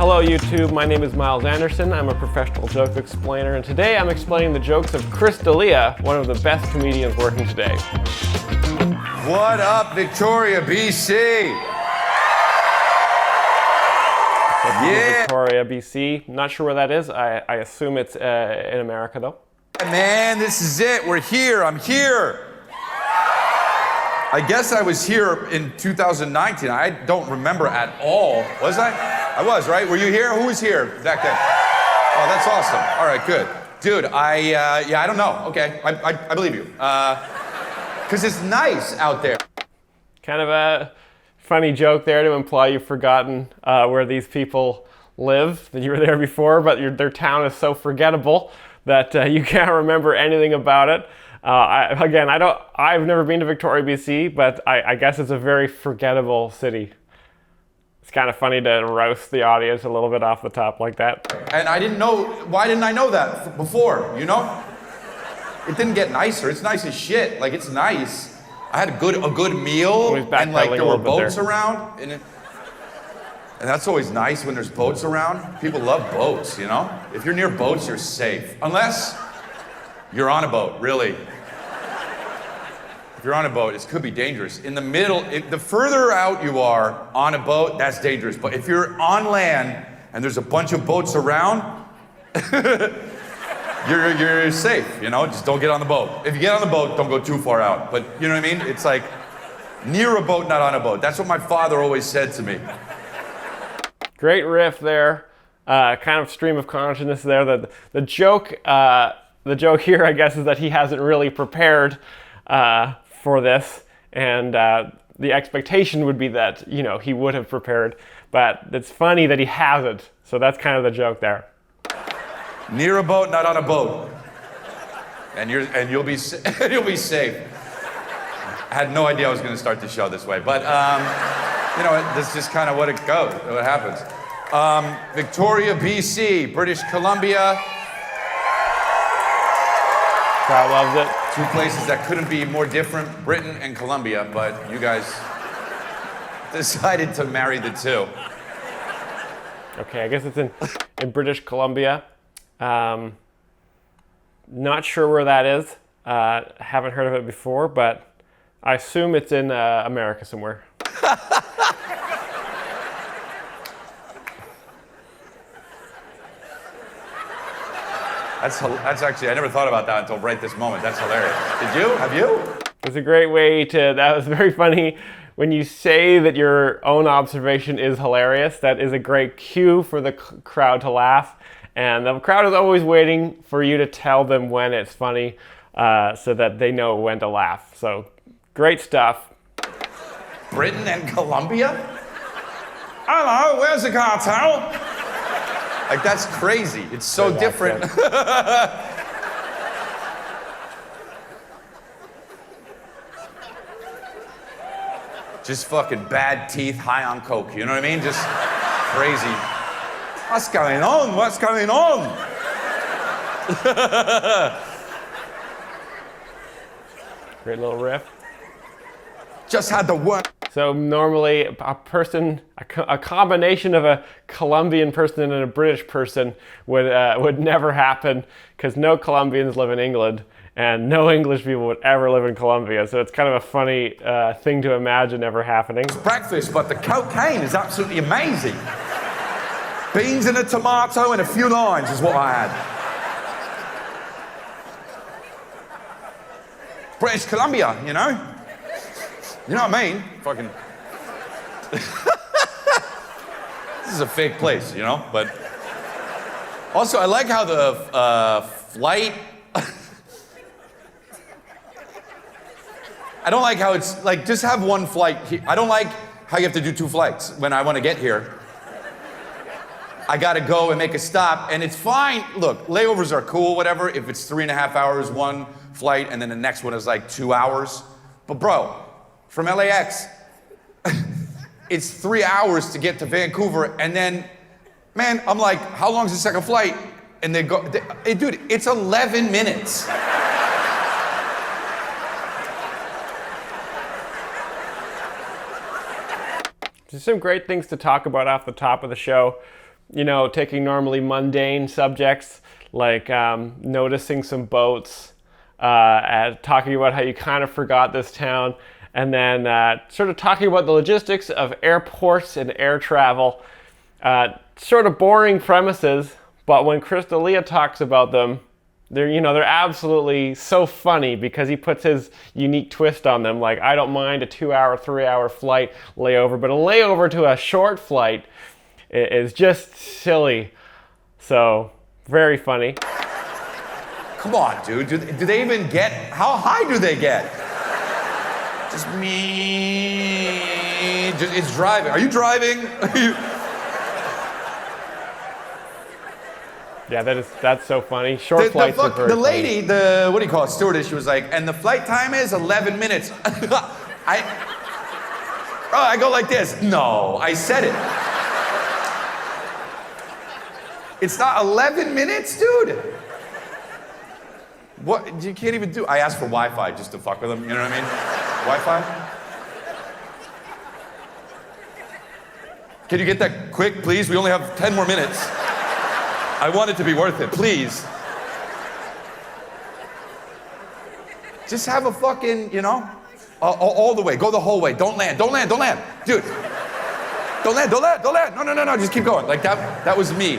Hello YouTube, my name is Myles Anderson. I'm a professional joke explainer, and today I'm explaining the jokes of Chris D'Elia, one of the best comedians working today. What up, Victoria, BC? Yeah. Victoria, BC. Not sure where that is. I assume it's in America though. Man, this is it. We're here. I'm here. I guess I was here in 2019. I don't remember at all. Was I? I was, right? Were you here? Who was here back then? Oh, that's awesome. All right, good. Dude, I don't know. Okay, I believe you. Because it's nice out there. Kind of a funny joke there to imply you've forgotten where these people live, that you were there before, but their town is so forgettable that you can't remember anything about it. I've never been to Victoria, BC, but I guess it's a very forgettable city. It's kind of funny to roast the audience a little bit off the top like that. And I didn't know, why didn't I know that before, you know? It didn't get nicer. It's nice as shit. Like, it's nice. I had a good meal, and like there were boats around, and that's always nice when there's boats around. People love boats, you know? If you're near boats, you're safe. Unless you're on a boat, really. If you're on a boat, it could be dangerous. In the middle, the further out you are on a boat, that's dangerous. But if you're on land and there's a bunch of boats around, you're safe, you know? Just don't get on the boat. If you get on the boat, don't go too far out. But you know what I mean? It's like near a boat, not on a boat. That's what my father always said to me. Great riff there. Kind of stream of consciousness there. The joke here, I guess, is that he hasn't really prepared for this, and the expectation would be that, you know, he would have prepared, but it's funny that he hasn't. So that's kind of the joke there. Near a boat, not on a boat, and you'll be you'll be safe. I had no idea I was going to start the show this way, but you know, that's just kind of what it goes, what happens. Victoria, BC, British Columbia. Crowd loves it. Two places that couldn't be more different, Britain and Colombia, but you guys decided to marry the two. Okay, I guess it's in British Columbia. Not sure where that is. Haven't heard of it before, but I assume it's in America somewhere. That's actually, I never thought about that until right this moment. That's hilarious. Did you? Have you? It's a great way that was very funny. When you say that your own observation is hilarious, that is a great cue for the crowd to laugh. And the crowd is always waiting for you to tell them when it's funny so that they know when to laugh. So, great stuff. Britain and Colombia? Hello, where's the cartel? Like, that's crazy. It's so different. Just fucking bad teeth, high on coke. You know what I mean? Just crazy. What's going on? What's going on? Great little riff. Just had the one. So normally a combination of a Colombian person and a British person would never happen, because no Colombians live in England and no English people would ever live in Colombia. So it's kind of a funny thing to imagine ever happening. It's breakfast, but the cocaine is absolutely amazing. Beans and a tomato and a few lines is what I had. British Columbia, you know? You know what I mean? Fucking. This is a fake place, you know? But also, I like how the flight. I don't like how it's like, just have one flight. I don't like how you have to do two flights when I want to get here. I gotta go and make a stop, and it's fine. Look, layovers are cool, whatever, if it's 3.5 hours, one flight, and then the next one is like 2 hours. But bro, from LAX, it's 3 hours to get to Vancouver, and then, man, I'm like, how long's the second flight? And dude, it's 11 minutes. There's some great things to talk about off the top of the show. taking normally mundane subjects like noticing some boats, talking about how you kind of forgot this town, and then sort of talking about the logistics of airports and air travel. Sort of boring premises, but when Crystalia talks about them, they're absolutely so funny because he puts his unique twist on them. Like, I don't mind a 2-hour, 3-hour flight layover, but a layover to a short flight is just silly. So, very funny. Come on, dude. Do they even get, how high do they get? Just me. It's driving. Are you driving? Yeah, that's so funny. Short flights are very the lady, funny. what do you call it, stewardess, she was like, and the flight time is 11 minutes. I go like this. No, I said it. It's not 11 minutes, dude. What, you can't even do, I asked for Wi-Fi just to fuck with them, you know what I mean? Wi-Fi? Can you get that quick, please? We only have 10 more minutes. I want it to be worth it, please. Just have a fucking, all the way. Go the whole way. Don't land. Dude. Don't land. No. Just keep going. Like that was me.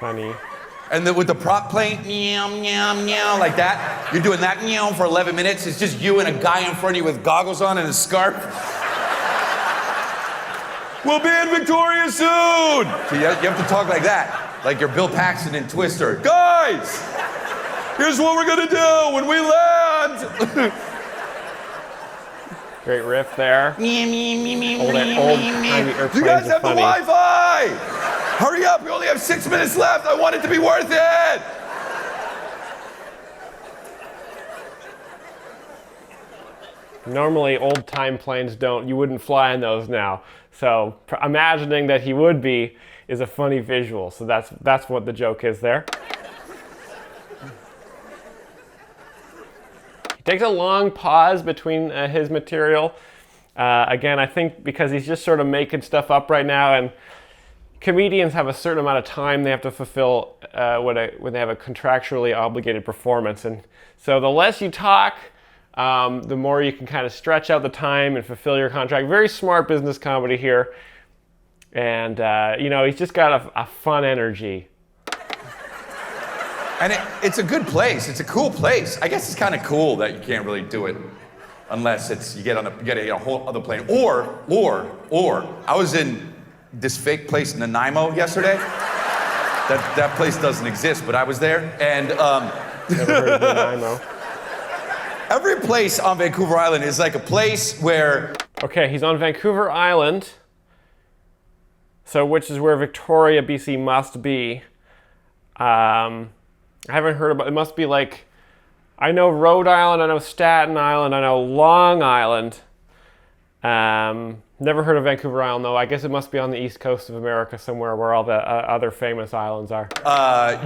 Funny. And then with the prop playing, meow, meow, meow, like that. You're doing that meow for 11 minutes. It's just you and a guy in front of you with goggles on and a scarf. We'll be in Victoria soon! So you have to talk like that. Like you're Bill Paxton in Twister. Guys! Here's what we're gonna do when we land! Great riff there. Old timey airplanes. You guys have funny. the Wi-Fi! Hurry up, we only have 6 minutes left. I want it to be worth it! Normally, old-time planes you wouldn't fly in those now. So imagining that he would be is a funny visual. So that's what the joke is there. He takes a long pause between his material. Again, I think because he's just sort of making stuff up right now, and comedians have a certain amount of time they have to fulfill when they have a contractually obligated performance. And so the less you talk, the more you can kind of stretch out the time and fulfill your contract. Very smart business comedy here. And, he's just got a fun energy. And it's a good place. It's a cool place. I guess it's kind of cool that you can't really do it unless you get a whole other plane. Or, I was in this fake place in Nanaimo yesterday. That place doesn't exist, but I was there. And, Never heard of Nanaimo. Every place on Vancouver Island is like a place where... Okay, he's on Vancouver Island, so which is where Victoria, BC must be. I haven't heard about it. Must be like, I know Rhode Island, I know Staten Island, I know Long Island. Never heard of Vancouver Island though. I guess it must be on the east coast of America somewhere where all the other famous islands are.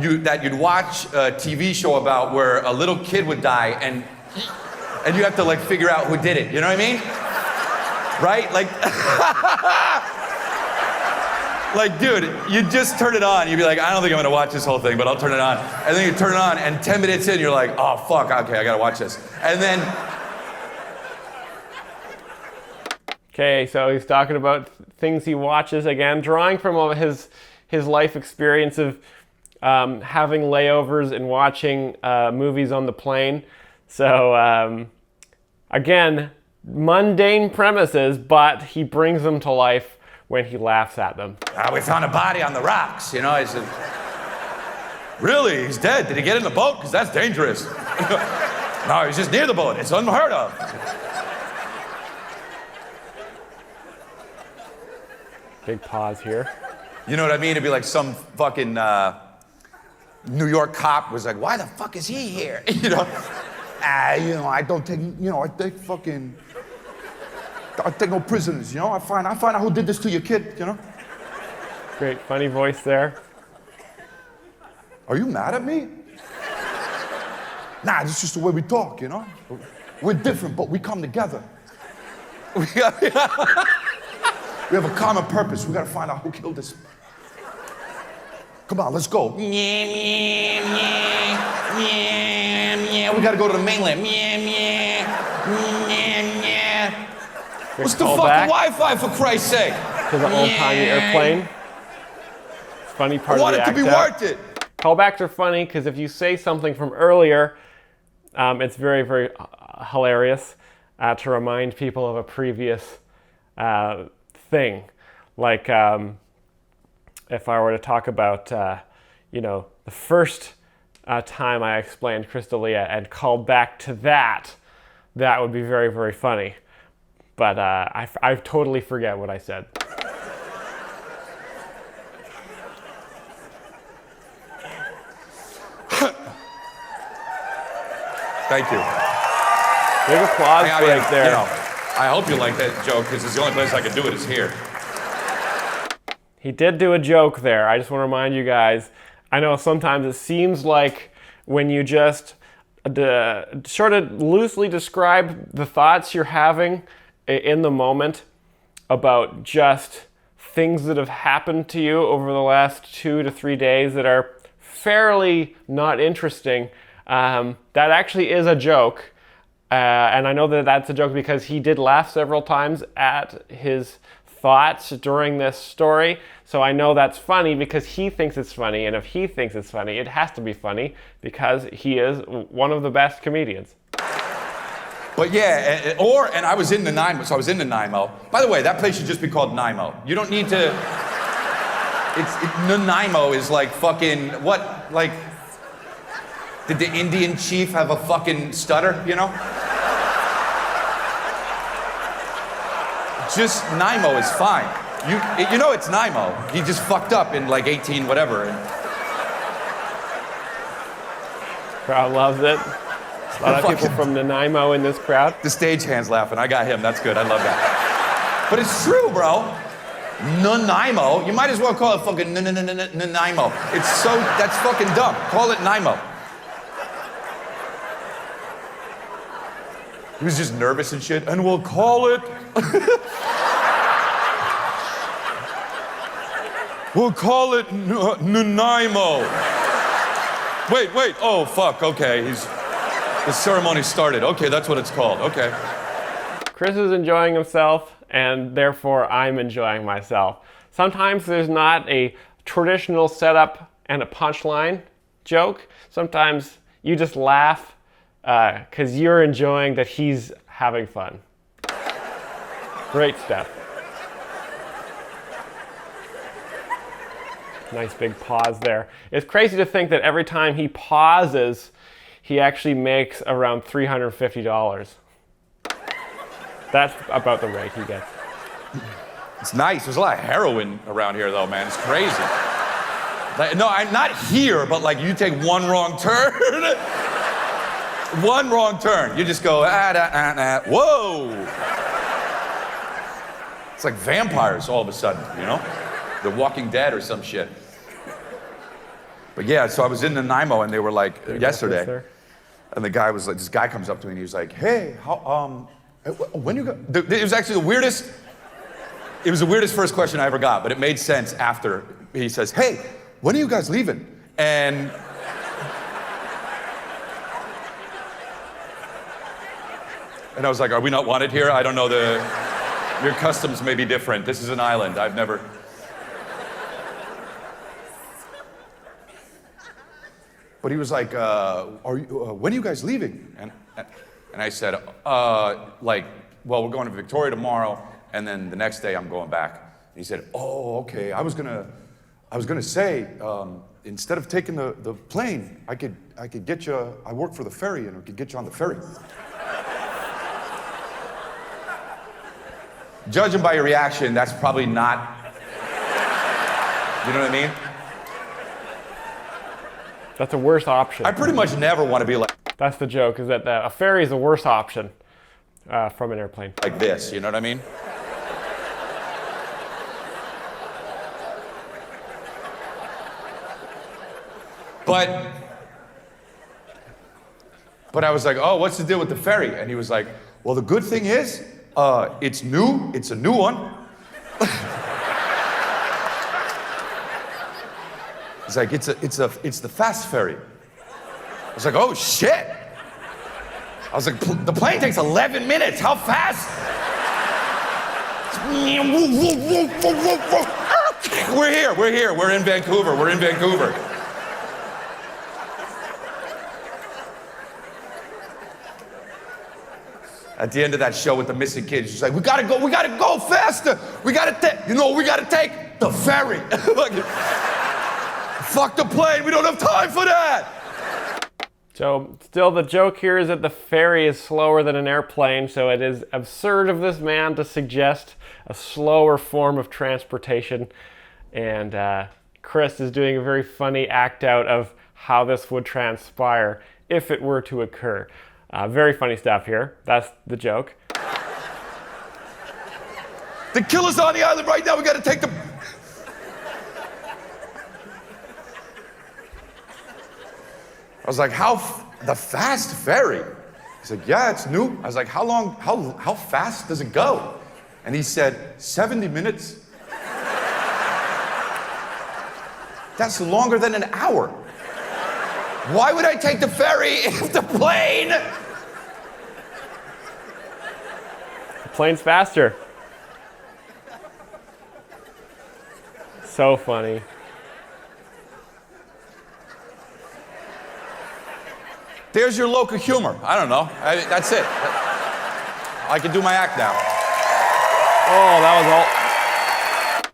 You'd watch a TV show about where a little kid would die and you have to like figure out who did it, you know what I mean? Right? Like, dude, you just turn it on, you'd be like, I don't think I'm gonna watch this whole thing, but I'll turn it on. And then you turn it on, and 10 minutes in, you're like, oh fuck, okay, I gotta watch this. And then... Okay, so he's talking about things he watches again, drawing from all his life experience of having layovers and watching movies on the plane. So, again, mundane premises, but he brings them to life when he laughs at them. We found a body on the rocks, I said, really? He's dead? Did he get in the boat? Because that's dangerous. No, he's just near the boat. It's unheard of. Big pause here. You know what I mean? It'd be like some fucking New York cop was like, why the fuck is he here? I don't take, I take no prisoners, I find out who did this to your kid, Great, funny voice there. Are you mad at me? Nah, this is just the way we talk, We're different, but we come together. We have a common purpose. We gotta find out who killed this. Come on, let's go. We gotta go to the mainland. What's the fucking Wi-Fi, for Christ's sake? To the old-timey airplane. It's funny part I of the want it to be act worth it. Callbacks are funny because if you say something from earlier, it's very, very hilarious to remind people of a previous thing. Like if I were to talk about, the first time I explained Crystalia and called back to that, that would be very, very funny. But I totally forget what I said. Thank you. Big applause right there. I hope you like that joke because it's the only place I can do it is here. He did do a joke there. I just want to remind you guys, I know sometimes it seems like when you just sort of loosely describe the thoughts you're having in the moment about just things that have happened to you over the last 2 to 3 days that are fairly not interesting, that actually is a joke. And I know that that's a joke because he did laugh several times at his thoughts during this story. So I know that's funny because he thinks it's funny. And if he thinks it's funny, it has to be funny because he is one of the best comedians. But yeah, and I was in the so I was in the Nanaimo. By the way, that place should just be called Nanaimo. You don't need to, Nanaimo is like fucking, what, like, did the Indian chief have a fucking stutter, Just Nanaimo is fine. You know it's Nanaimo. He just fucked up in like 18 whatever. Crowd loves it. A lot of people from Nanaimo in this crowd. The stagehand's laughing. I got him. That's good. I love that. But it's true, bro. Nanaimo. You might as well call it fucking Nanaimo. That's fucking dumb. Call it Nanaimo. He was just nervous and shit. And we'll call it. We'll call it Nanaimo. Wait. Oh, fuck. Okay. The ceremony started. Okay, that's what it's called. Okay. Chris is enjoying himself, and therefore I'm enjoying myself. Sometimes there's not a traditional setup and a punchline joke. Sometimes you just laugh because you're enjoying that he's having fun. Great stuff. Nice big pause there. It's crazy to think that every time he pauses, he actually makes around $350. That's about the rate he gets. It's nice. There's a lot of heroin around here, though, man. It's crazy. Like, no, I'm not here, but like you take one wrong turn. One wrong turn. You just go, whoa. It's like vampires all of a sudden, The Walking Dead or some shit. But yeah, so I was in Nanaimo and they were like, yesterday. And the guy was like, this guy comes up to me and he was like, hey, when you go? It was actually the weirdest first question I ever got, but it made sense after he says, hey, when are you guys leaving? And I was like, are we not wanted here? I don't know, your customs may be different. This is an island, I've never. But he was like, when are you guys leaving? And I said, well, we're going to Victoria tomorrow, and then the next day I'm going back. And he said, oh, okay. I was gonna say, instead of taking the plane, I could get you. I work for the ferry, and I could get you on the ferry. Judging by your reaction, that's probably not. You know what I mean? That's a worse option. I pretty much never want to be like. That's the joke, is that a ferry is a worse option from an airplane. Like this, you know what I mean? But I was like, oh, what's the deal with the ferry? And he was like, well, the good thing is, it's new. It's a new one. He's like, it's the fast ferry. I was like, oh shit. I was like, the plane takes 11 minutes. How fast? We're here. We're in Vancouver. At the end of that show with the missing kids, she's like, we gotta go faster. We gotta take the ferry. Like, fuck the plane, we don't have time for that. So still the joke here is that the ferry is slower than an airplane, so it is absurd of this man to suggest a slower form of transportation. And Chris is doing a very funny act out of how this would transpire if it were to occur. Very funny stuff here. That's the joke. The killer's on the island right now. We got to take the... I was like, the fast ferry? He's like, yeah, it's new. I was like, how fast does it go? And he said, 70 minutes. That's longer than an hour. Why would I take the ferry if the plane? The plane's faster. So funny. There's your local humor. I don't know. That's it. I can do my act now. Oh, that was all.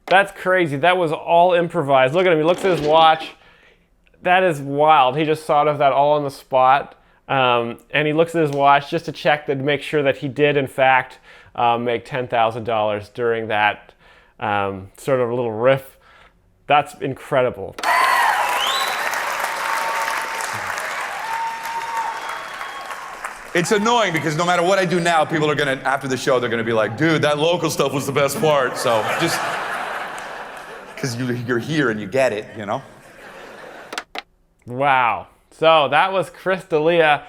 That's crazy. That was all improvised. Look at him. He looks at his watch. That is wild. He just thought of that all on the spot. And he looks at his watch just to check to make sure that he did, in fact, make $10,000 during that sort of little riff. That's incredible. It's annoying because no matter what I do now, people are gonna, after the show, they're gonna be like, dude, that local stuff was the best part. So just, because you're here and you get it, you know? Wow. So that was Chris D'Elia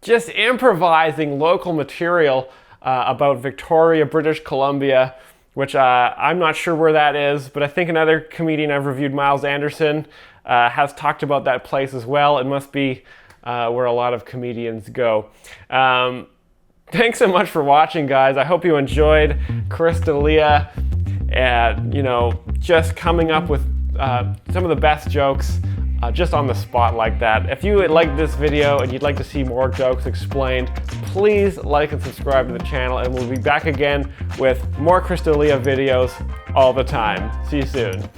just improvising local material about Victoria, British Columbia, which I'm not sure where that is, but I think another comedian I've reviewed, Myles Anderson, has talked about that place as well. It must be where a lot of comedians go. Thanks so much for watching, guys. I hope you enjoyed Chris D'Elia, just coming up with some of the best jokes just on the spot like that. If you liked this video and you'd like to see more jokes explained, please like and subscribe to the channel, and we'll be back again with more Chris D'Elia videos all the time. See you soon.